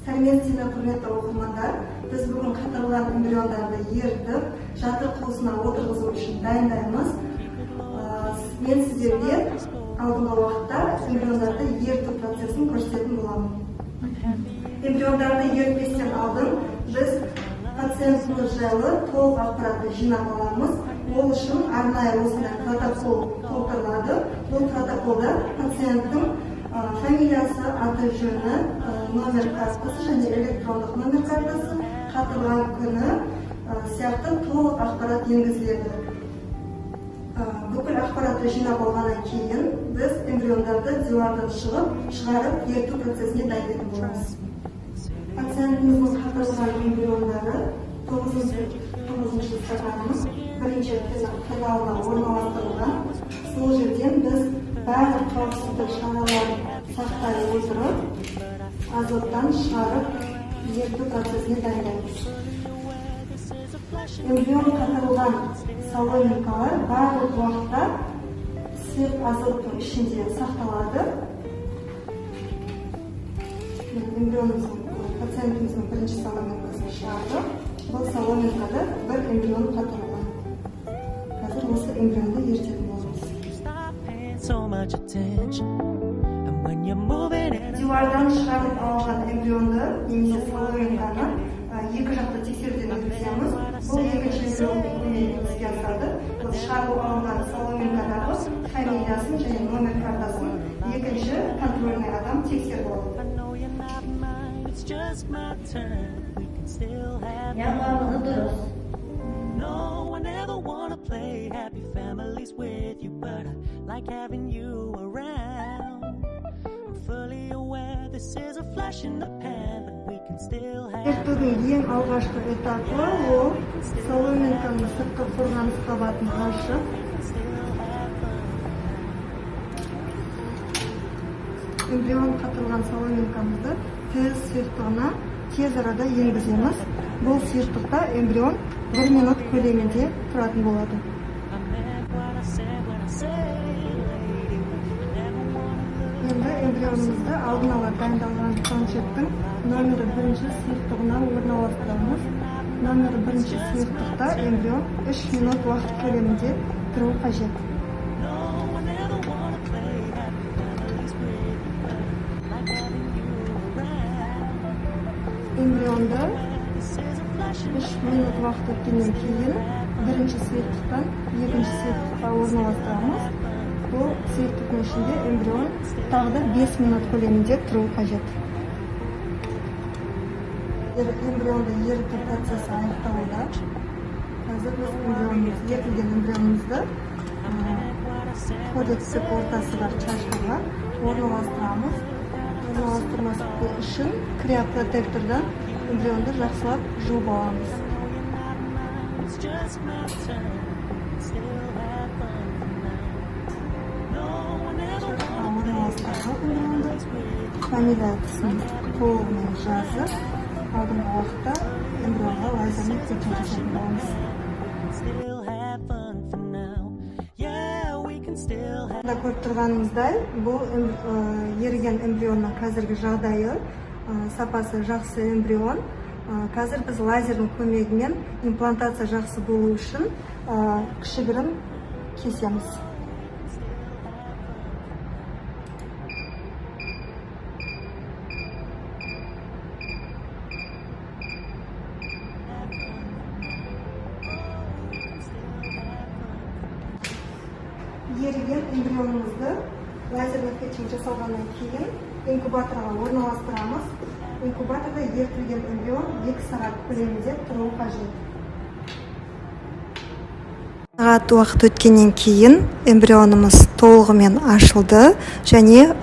Сәлеметсіздер құрметті оқырмандар, біз бүгін қатырылған эмбриондарды ертіп, жатыр қуысына отырғызу үшін дайындаймыз. Мен сіздерге алдыңғы уақытта эмбриондарды ерту процесін көрсететін боламын. Эмбриондарды ертпестен алдын біз пациентіміз жайлы толық ақпаратты жинап аламыз. Ол үшін арнайы осындай протокол толтырылады. Бұл протоколда пациенттің фамилиясы, аты жөні, номер картасы және электрондық номер картасы, қатырылған күні сияқты толық ақпарат енгізіледі. Бүкіл ақпаратты жинап алғаннан кейін біз эмбриондарды дивандан шығарып ерту процесіне дайындайтын боламыз. Пациентіміздің қатырылған эмбриондары 9-шы стақанымыз бірінші финалына орналастырылған. Сол жерден біз барлық қауіпсіздік шараларын сақтай отырып, азоттан шығарып ерту процесіне дайындаймыз. Эмбрион қатырылған салоникалар барлық уақытта сұйық азоттың ішінде сақталады. Пациентіміздің бірінші салоникасын шығарды. Бұл салоникада бір эмбрион қатырылған. Қазір осы эмбрионды ертетін боламыз. Дивардан шығарып алған эмбрионды немесе салониканы екі жақты тексеруден өткіземіз. Бұл екінші эмбрионның көмегімен іске асады. Бұл шығарып алынған салоникадағы фамилиясын және номер картасын екінші контрольный адам тексеріп алады. Барлығы дұрыс. No, I never wanna play happy families with you, but I like having you around. I'm fully aware this is a flash in the pan, but we can still have. Ертудің ең алғашқы этапы ол салониканың сыртқы қорғаныс қабатын ашып, эмбрион қатырылған салоникамызды тез сұйықтығына тез арада енгіземіз. Бұл сұйықтықта эмбрион 1 минут көлемінде тұратын болады. Енді эмбрионымызды алдын ала дайындалған планшеттің номері 1-ші сұйықтығына орналастырамыз. Номері 1-ші сұйықтықта эмбрион 3 минут уақыт көлемінде тұру қажет. Эмбрионды 3 минут уақыт өткеннен кейін бірінші сұйықтықтан екінші сұйықтыққа орналастырамыз. Бұл сұйықтықтың ішінде эмбрион тағы да 5 минут көлемінде тұру қажет. Эмбрионды еріту процесі аяқталуда. Қазір біз ертілген эмбрионымызды кодексік ортасы бар чашкаға орналастырамыз. Орналастырмасы үшін криопротектордан эмбрионды жақсылап жуып аламыз. Фамилиясын толығымен жазып, алдыңғы уақытта эмбрионға лазермен тексеру жасайтын боламыз. Көріп тұрғанымыздай, бұл еріген эмбрионның қазіргі жағдайы, сапасы жақсы эмбрион. Қазір біз лазердің көмегімен имплантация жақсы болу үшін кішігірім кесеміз. Еріген эмбрионымызды лазерлік фетчинг жасалғаннан кейін инкубаторға орналастырамыз. Инкубаторда ертілген эмбрион 2 сағат көлемінде тұруы қажет. Сағат уақыт өткеннен кейін эмбрионымыз толығымен ашылды және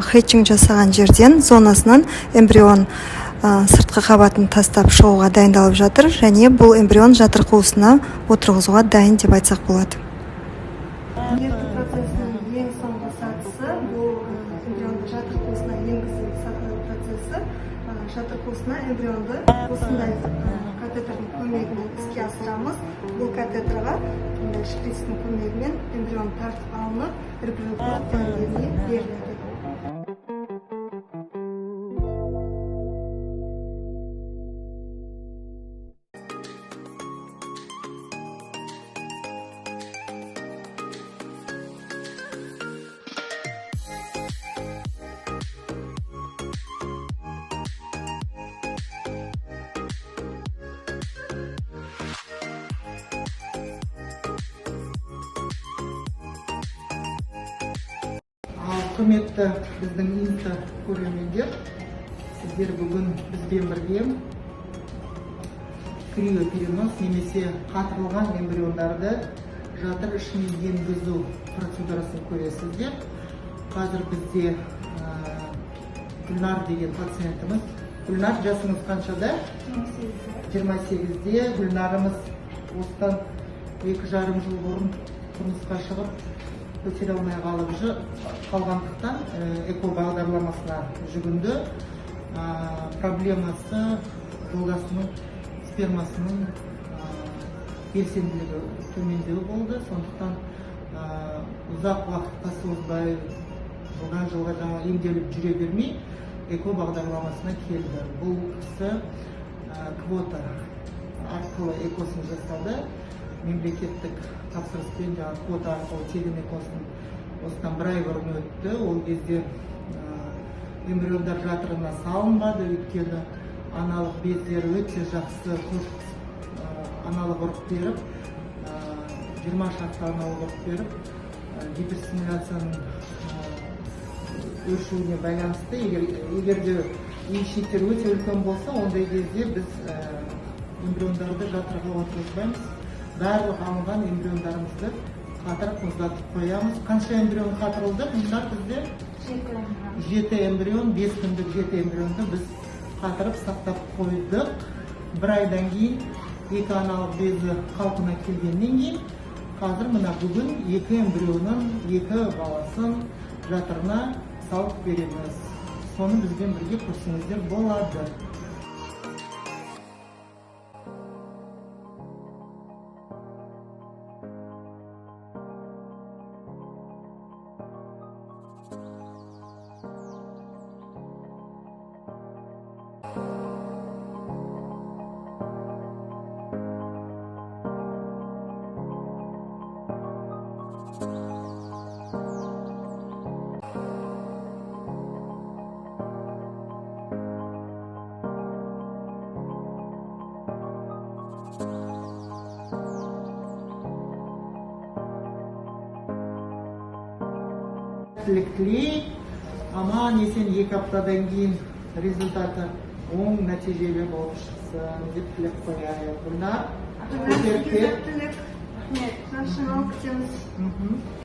хетчинг жасаған жерден зонасынан эмбрион сыртқы қабатын тастап шығуға дайындалып жатыр және бұл эмбрион жатыр қуысына отырғызуға дайын деп айтсақ болады. Ерту процесінің ең соңғы сатысы бұл эмбрионды жатыр қуысына енгізу процесі. Жатыр қуысына эмбрионды осындай катетердің көмегімен іске асырамыз. Бұл катетерға шприцтің көмегімен эмбрион тартып алынып, репродуктор дәрігеріне беріледі. Құрметті біздің инста көрермендер, сіздер бүгін бізбен бірге криоперенос немесе қатырылған эмбриондарды жатыр ішіне енгізу процедурасын көресіздер. Қазір бізде Гүлнар деген пациентіміз. Гүлнар, жасыңыз қаншада? 28-де. Гүлнарымыз осыдан 2,5 жыл бұрын тұрмысқа шығып көтере алмай қалғандықтан эко бағдарламасына жүгінді. Проблемасы жолдасының спермасының белсенділігі төмендеу болды. Сондықтан ұзақ уақытқа созбай жылға жаңа емделіп жүре бермей эко бағдарламасына келді. Бұл кісі квота арқылы экосын жасады. Мемлекеттік тапсырыспен жаңа квота арқылы тегін экосын осыдан 1 ай бұрын өтті. Ол кезде эмбриондар жатырына салынбады, өйткені аналық бездері өте жақсы аналық ұрық беріп, 20 шақты аналық ұрық беріп, гиперстимуляцияның өршуіне байланысты. Егерде үйшіктер өте үлкен болса, ондай кезде біз эмбриондарды жатырға отырғызбаймыз. Барлық алынған эмбриондарымызды қатырып мұздатып қоямыз. Қанша эмбрион қатырылды? Бұлар бізде 7 эмбрион, 5 күндік 7 эмбрионды біз қатырып сақтап қойдық. 1 айдан кейін 2 аналық безі қалпына келгеннен кейін қазір мына бүгін 2 эмбрионын 2 баласын жатырына салып береміз. Соны бізбен бірге көрсеңіздер болады. Тілектілей, аман есен 2 аптадан кейін результаты оң нәтижелі болып шықсын деп тілек қояйық. Бұлар Тілек. Жақсы күтеміз.